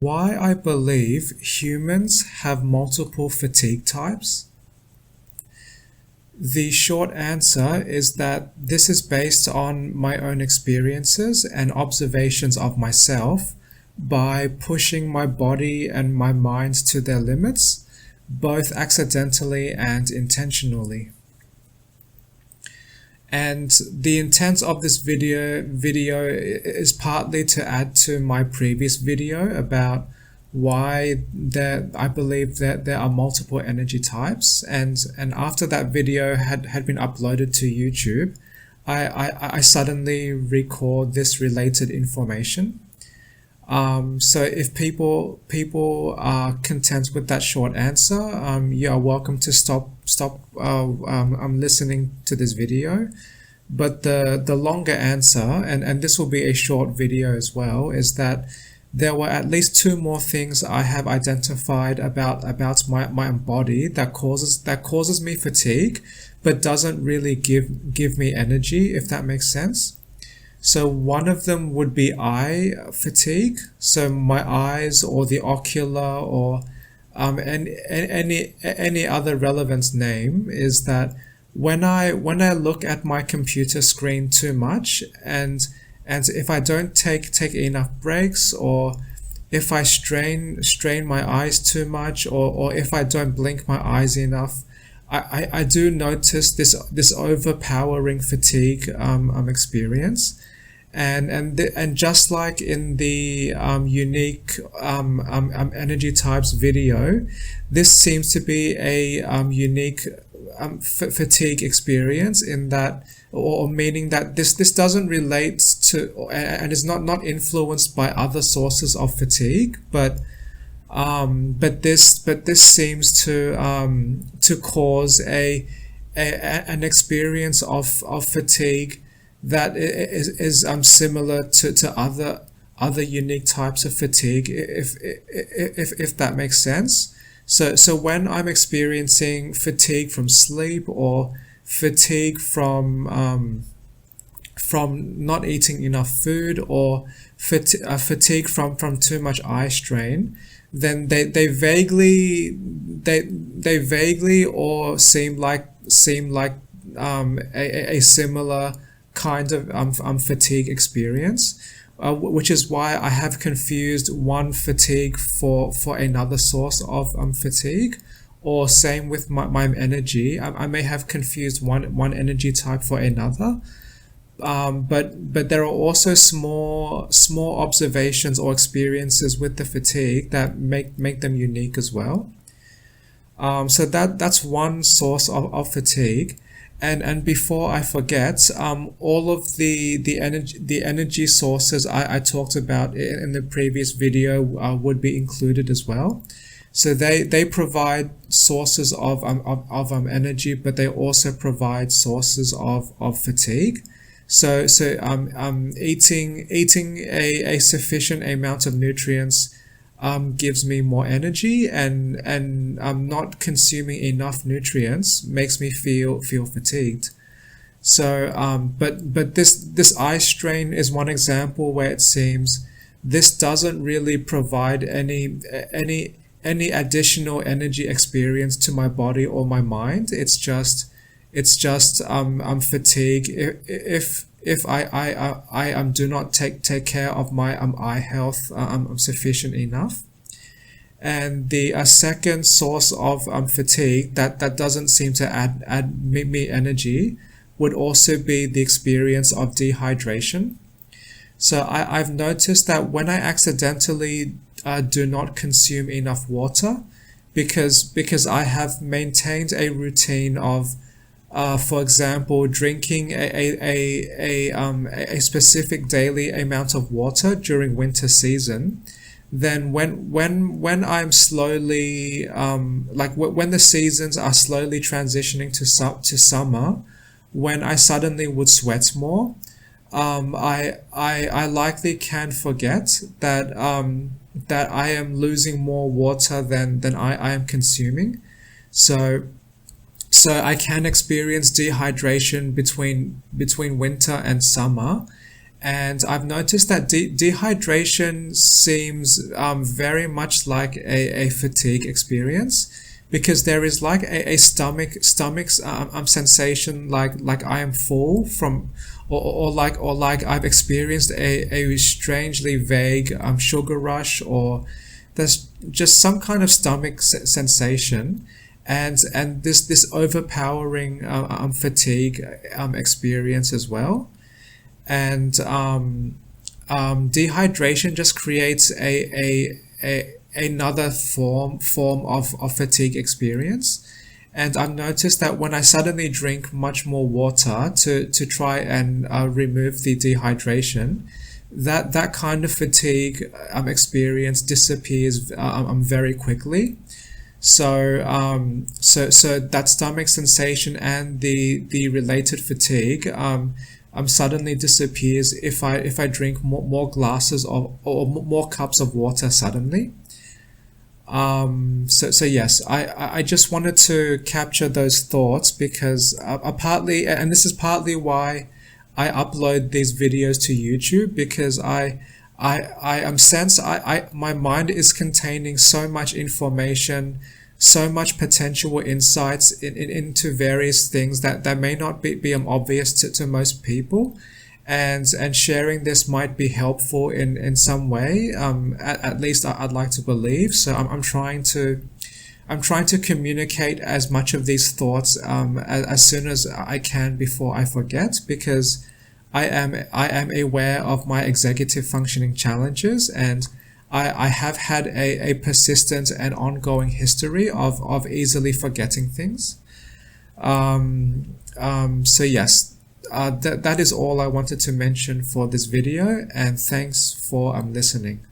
Why I believe humans have multiple fatigue types? The short answer is that this is based on my own experiences and observations of myself by pushing my body and my mind to their limits, both accidentally and intentionally. And the intent of this video is partly to add to my previous video about why I believe that there are multiple energy types. And after that video had been uploaded to YouTube, I suddenly recalled this related information. So if people are content with that short answer, you are welcome to stop listening to this video. But the longer answer, and this will be a short video as well, is that there were at least two more things I have identified about my body that causes me fatigue, but doesn't really give me energy, if that makes sense. So one of them would be eye fatigue. So my eyes, or the ocular, or any other relevant name, is that when I look at my computer screen too much, and if I don't take enough breaks, or if I strain my eyes too much, or if I don't blink my eyes enough, I do notice this overpowering fatigue experience. And just like in the unique energy types video, this seems to be a unique fatigue experience, in that, or meaning that this doesn't relate to, and is not influenced by other sources of fatigue, but this seems to cause an experience of fatigue that is similar to other unique types of fatigue, if that makes sense. So when I'm experiencing fatigue from sleep, or fatigue from not eating enough food, or fatigue from too much eye strain, then they vaguely or seem like a similar kind of fatigue experience, which is why I have confused one fatigue for another source of fatigue. Or same with my energy, I may have confused one energy type for another. But there are also small observations or experiences with the fatigue that make them unique as well. So that's one source of fatigue. And before I forget, all of the energy sources I talked about in the previous video would be included as well. So they provide sources of energy, but they also provide sources of fatigue. So eating a sufficient amount of nutrients gives me more energy, and not consuming enough nutrients makes me feel fatigued. So but this eye strain is one example where it seems this doesn't really provide any additional energy experience to my body or my mind. It's just fatigue if I do not take care of my eye health sufficient enough. And the second source of fatigue that doesn't seem to add me energy would also be the experience of dehydration. So I've noticed that when I accidentally do not consume enough water, because I have maintained a routine of, for example, drinking a specific daily amount of water during winter season, then when I'm slowly when the seasons are slowly transitioning to summer, when I suddenly would sweat more, I likely can forget that I am losing more water than I am consuming. So I can experience dehydration between winter and summer, And I've noticed that dehydration seems very much like a fatigue experience, because there is like a stomach's sensation, like I am full from, or like I've experienced a strangely vague sugar rush, or there's just some kind of stomach sensation, and this overpowering fatigue experience as well. And dehydration just creates another form of fatigue experience. And I've noticed that when I suddenly drink much more water to try and remove the dehydration, that kind of fatigue experience disappears very quickly. So that stomach sensation and the related fatigue suddenly disappears if I drink more glasses of, or more cups of water suddenly. So yes, I just wanted to capture those thoughts, because partly, and this is partly why I upload these videos to YouTube, because I am sense my mind is containing so much information, so much potential insights into various things that may not be obvious to most people, and sharing this might be helpful in some way. At least I'd like to believe. So I'm trying to communicate as much of these thoughts as soon as I can before I forget, because I am aware of my executive functioning challenges, and I have had a persistent and ongoing history of easily forgetting things. So yes, that is all I wanted to mention for this video, and thanks for listening.